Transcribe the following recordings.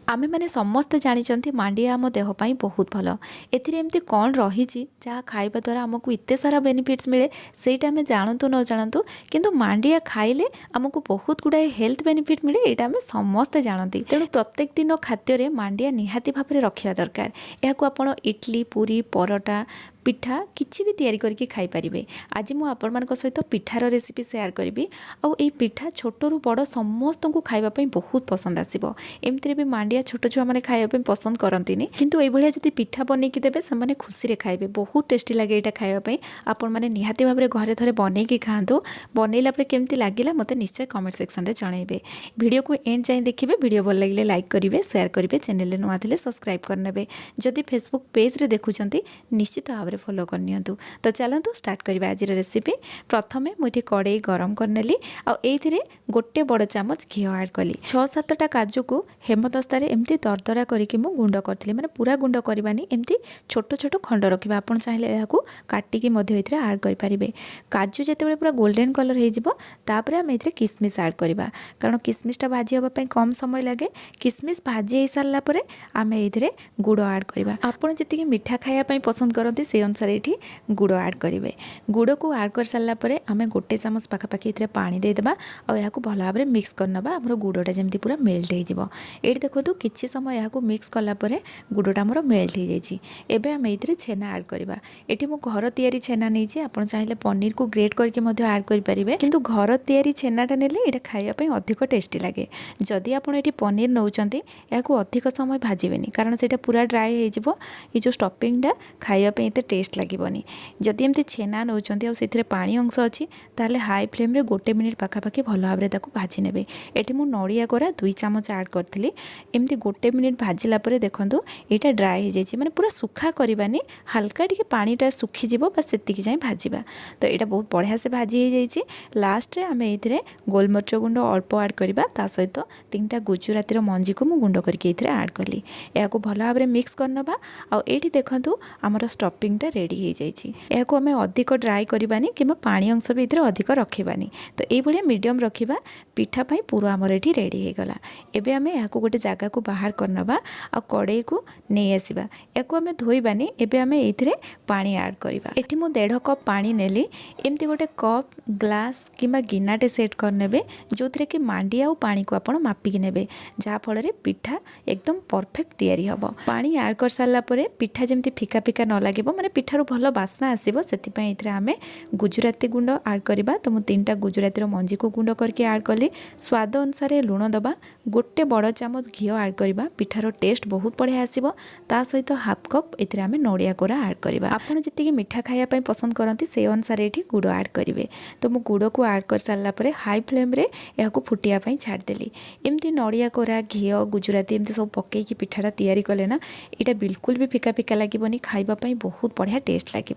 आमे माने समस्ते जानी मांडिया आम देहपाई बहुत भल एमती कौन रही जहाँ खाइबा द्वारा आमको एत सारा बेनिफिट्स मिले सेटा आम जानतु न जानतु किंतु मांडिया खाइले आमको बहुत गुड़ाए हेल्थ बेनिफिट मिले यहाँ आम समस्ते जानती। तेणु प्रत्येक दिन खाद्य मांडिया निहाती भाव में रखा दरकार। यहाँ आप इडली पूरी परोटा पिठा किसी भी तैयारी करके खाई पारिबे। आज मु आपण मान सहित पिठार रेसिपी शेयर करी आउ ए पिठा छोटू बड़ समस्त को खाइबा पई बहुत पसंद आसीबो। एमती भी मांडिया छोट छुआ मैंने खाइबा पसंद करंतिनी किंतु ए भलिया जदि पिठा बनैकी देबे से माने खुशी रे खाइबे। बहुत टेस्टी लागे एटा खाइबा पई। आपण माने निहाती भाव में घरे थरे बनैकी खांतु। बनैला परे केमती लागिला मते निश्चय कमेंट सेक्शन रे जणाइबे। वीडियो को एंड जाय देखिबे। वीडियो भल लागिले लाइक करिवे शेयर करिवे चैनल रे नुआ थिले सब्सक्राइब करनेबे। जदि फेसबुक पेज रे देखुचंती निश्चित भाव में फॉलो करनी। तो चलतु स्टार्ट करवा आज रेसिपी। प्रथमे मुझे कड़े गरम करनेली आउे गोटे बड़ चामच घी ऐड कली। 6-7टा काजू को हेमदस्तार एमती दरदरा करके मु गुंड करी मैंने पूरा गुंड करवानी एमती छोट छोट खंड रखा। आप चाहिए यहाँ काटिकी ऐड करें। काजू जिते पूरा गोल्डन कलर होपर आम ये किसमिश ऐड करवा कारण किसमिशटा भाजी हाँपाई कम समय लगे। किसमिश भाजी हो सारापर आम ये गुड़ ऐड करवा। आपड़ जी मीठा खायापी पसंद करते से अनुसार ये गुड़ ऐड करेंगे। गुड़ को ऐड कर सारापर आम गोटे चामच पाखापाखि ये पानी देदेबा और यहाँ भाव भाव मिक्स करनबा। आमर गुड़टा जमी पूरा मेल्ट हो ये देखो किसी समय यहाँ मिक्स कलापर गुड़टा आमर मेल्ट हो जाए। आम ये छेना ऐड करवा। ये मु घर तैयारी छेना नहीं आप चाहिए पनीर को ग्रेट करके ऐड करेंगे किंतु घर तैयारी छेनाटा नेले ये खायापी अधिक टेस्टी लगे। जदि आप पनीर नौकरी यहाँ अधिक समय भाजबेनी कारण से पूरा ड्राए हो जो स्टफिंगटा खायापी ये टेस्ट लगभग। जदि एमती छेना नौकरी से पानी अंश अच्छी ताले हाई फ्लेम रे गोटे मिनिट पाखापाखि भल भाव में भाजी ने। ये मुझे नड़िया कोरा 2 चामच ऐड करी एमती गोटे मिनिट भाजिला देखूँ यहाँ ड्राए हो जाए मैंने पूरा सुखा करवानी हल्का टी पानीटा सुखीज बस से जाए भाजवा। तो यहाँ बहुत बढ़िया से भाजी हो जाए। लास्ट आम ये गोलमरिच गुंड अल्प ऐड करवा सहित 3टा गुजराती मंजी को मुझे गुंड करके ऐड कली। यहाँ भल भाव में मिक्स करनबा आठी देखूँ आमर स्टफिंगटा रेडी हो जाए। यहाँ आम अधिक ड्राए करवानी कि पानी अंश भी ये अधिक रखानी। तो ये मीडियम रखा पिठापाई पूरा आमर ये रेडी हो गला। एबे आम यहाँ गोटे जगह को बाहर करनबा आ कड़े को नहीं आसवा। या आम धोइबानी एबे आम ये पानी ऐड करवा। एठी मु 1.5 कप पानी नेली एमती गोटे कप ग्लास किंबा गिनाटे सेट करनेबे जो थी कि मांडिया और पानी को आप मापिकी नेबे जहाँफल पिठा एकदम परफेक्ट तैयारी हम। पानी ऐड कर सारापर पिठा जमी फिका फिका न लगे माने पिठार भल बास्ना आसो से आम गुजराती गुंड ऐड करवा। तो मुझे 3टा गुजराती मंजी को गुंड करके ऐड कली। स्वाद अनुसार लुण दबा गोटे बड़ चामच घी ऐड करवा। पिठार टेस्ट बहुत बढ़िया आसो। ता सहित हाफ कप ये आम नड़िया कोरा ऐड करवा। आपड़ जी मीठा खायापी पसंद करती से अनुसार ये गुड़ ऐड करेंगे। तो मु गुड़ को ऐड कर सारापर हाई फ्लेम रे यहाँ फुटियापाई छाड़देली। एमती नड़िया कोरा घी गुजराती एमती सब पकईकी पिठाटा तैयारी कले ना यहाँ बिल्कुल भी फिका फिका लगभग खाइबापी बहुत बढ़िया टेस्ट लगे।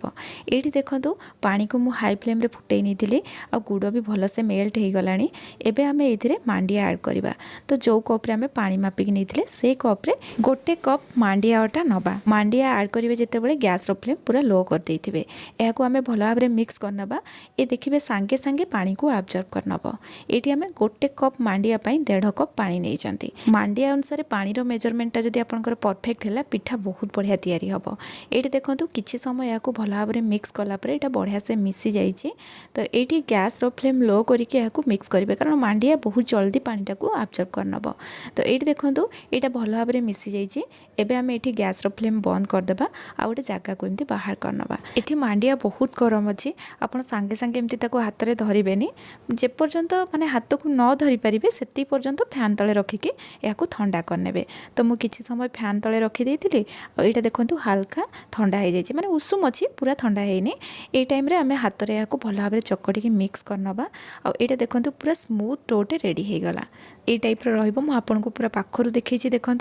ये देखो पानी को मुझे हाई फ्लेम रे फुटई नहीं आ गुड़ भी भलसे मेल्ट हो गला। एबे आम ये मांडिया ऐड करवा। तो जो कप्रे आम पानी मापिकी नहीं से कप्रे गोटे कप मांडिया अटा नवा। मांडिया ऐड करेंगे जितेबाला गैस फ्लेम पूरा लो कर देथिबे। यहाँ आम भल भाव में मिक्स करनबा। ये देखिए सांगे सांगे पानी को एब्जॉर्ब करनब। ये आम गोटे कप मांडिया 1.5 कप पानी नहीं। मांडिया अनुसार पानी मेजरमेंटा जब आपंकर परफेक्ट है पिठा बहुत बढ़िया तैयारी हम। ये देखो किसी समय यहाँ भल भाव में मिक्स कलापर यहाँ बढ़िया से मिसी जाइए। तो ये गैस फ्लेम लो करके यहाँ मिक्स करेंगे कारण मांडिया बहुत जल्दी पानीटा को एब्जॉर्ब करनब। तो ये देखो यहाँ भल भाव में मिसी जाइए। एबे आम ये गैस फ्लेम बंद करदेबा आ गोटे जगह को एमती बाहर करनबा। ये मांडिया बहुत गरम अच्छी आपड़ सांगे सांगे एमती हाथ में धरबेनी जेपर्यंत माने हाथ को न धरी पारे से पर्यंत फैन तले रखिकी यहाँ ठंडा करने। तो मुझे किसी समय फैन तले रखीदी यहाँ देखो हल्का ठंडा हो जाए माने उषुम अच्छी पूरा ठंडा होनी। ये टाइम रे आम हाथ में यहाँ भल भाव में चकटी मिक्स करनबा। यहाँ देखो पूरा स्मूथ डोटे रेडी हो गला। ये टाइप आपको पूरा पाखर देखी देखो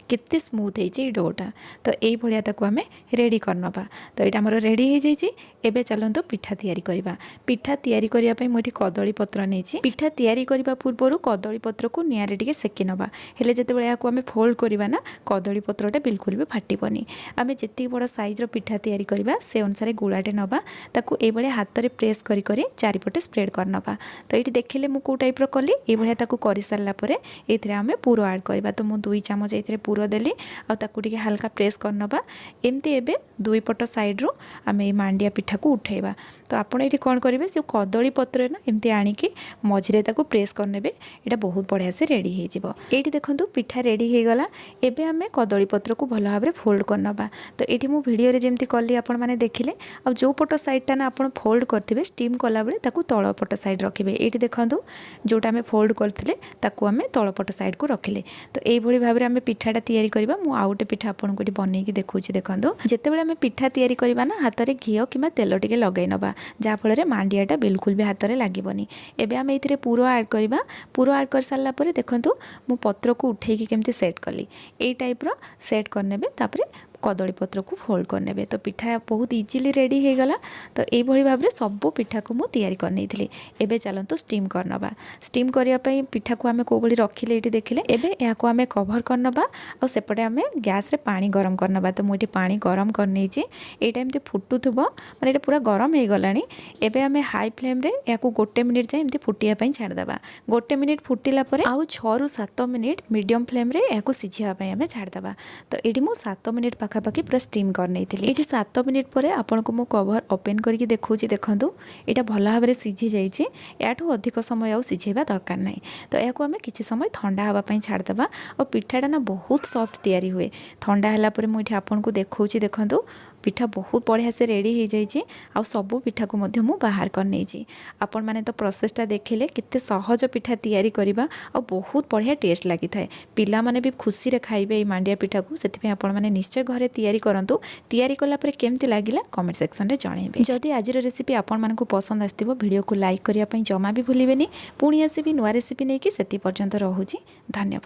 केते स्मूथ है डोटा। तो यही भाया आम रेडी करनबा। तो यहाँ आमर रेडी हो जाए। एबे चलतु पिठा तैयारी करवा। पिठा तैयारी करने मुझे कदली पत्र नहीं। पिठा तैयारी करने पूर्व कदली पत्र को निआरे टिके सेकी नबा। हेले जितेबाला यहाँ आम फोल्ड करवा ना कदली पत्रटा बिल्कुल भी फाटबनी। आम जितनी बड़ साइज्र पिठा तैयारी तैयारी करबा से अनुसार गुड़ाटे नबा ताकू ए भलिया हाथ रे प्रेस करी करी चारिपटे स्प्रेड करनबा। तो ये देखिले मु को टाइप रो कली ए भलिया ताकू करि सारला परे एथिरे आमे पूरो ऐड करबा। तो मु 2 चमच एथिरे पूरो देली आ ताकू टिके हल्का प्रेस करनबा। एमती एबे दुई पट साइड रो आमे मांडिया पिठा को उठेबा। तो आपण एठी कोन करिवे से कदली पत्र ना एमती आनी कि मझिरे ताकू प्रेस करनेबे एटा बहुत बढ़िया से रेडी हे जिवो। एठी देखंतु पिठा रेडी हे गला। एबे आमे कदली पत्र को भलो भाबरे फोल्ड करनबा। तो एठी मु वीडियो रे जेमती कली आपण माने देखिले आ जो पट साइडटा ना आपण फोल्ड करथिबे स्टीम कला बेले ताकू तळ पट साइड रखिबे। एठी देखंतु जोटा आमे फोल्ड करथिले ताकू आमे तळ पट साइड को रखिले। तो एई भली भाबरे आमे पिठाटा तयारी करबा। मु आउटे पिठा आपण को एठी बनै कि देखौछि देखंतु। जेते बेले आमे पिठा तयारी करबा ना हाथ रे घियो किमा तेल टिके लगाई नबा जा फल रे मांडियाटा बिल्कुल भी हाथ रे लागीबनी। एबे आमे एथिरे पूरो ऐड करबा। पूरो ऐड कर सारला परे देखंतु मु पत्र को उठेई कि केमती सेट कली ए टाइप रो सेट करनेबे। तापरे कदली पत्र को फोल्ड करने। तो पिठा बहुत इजीली रेडी हो गला। तो यही भाव में सब पिठा को मुझे तैयारी करनी। एबे चलतु स्टीम करनबा। स्टीम करने पिठा को आम कौ भाई रखिले ये देखिले। एबे या को आम कभर करनबा और सेपटे आम गैस रे पानी गरम करनबा। तो मुझे पानी गरम करनी यहाँ एमती फुटुथुब माने ये पूरा गरम हो गलानी। एबे आम हाई फ्लेम रे या को 1 मिनिट जाए एमती फुटिया छाड़देबा। 1 मिनिट फुटिला परे आउ 6 ରୁ 7 मिनिट मीडियम फ्लेम रे या को सिझापी आम छाड़देबा। तो ये मुझे 7 मिनिट पाखापाखि पूरा स्टीम कर नहीं थी। ये 7 मिनिट पर आपन को मु कवर ओपन करके देखौछि देखंतु एटा भल भाव में सिझी जाइए। याठू अधिक समय आउ सिझेबा दरकार नहीं। तो या आम किसी समय ठंडा हाँवाई छाड़देबा। और पिठाटा ना बहुत सॉफ्ट तैयारी हुए। ठंडा है मुझे आपन को देखौछि देखंतु पिठा बहुत बढ़िया से रेडी हो जाइए। आ सबू पिठा को मध्य मु बाहर कर नहीं। आपण माने तो प्रोसेसटा देखिले कितने सहज पिठा तैयारी करबा और बहुत बढ़िया टेस्ट लगी थाए। पिला माने भी खुशी रे खाइबे ए मांडिया पिठा को। सेति आपण माने निश्चय घरे तैयारी करंतु। तैयारी कला परे केमती लागिला कमेंट सेक्शन रे जणाइबे। जदि आजिर रेसिपी आपण माने को पसंद आस्तिबो वीडियो को लाइक करिया पई जमा भी भूलिबेनी। पुणी आसीबी नुआ रेसिपी नै कि सेति पर्यंत रहूची। धन्यवाद।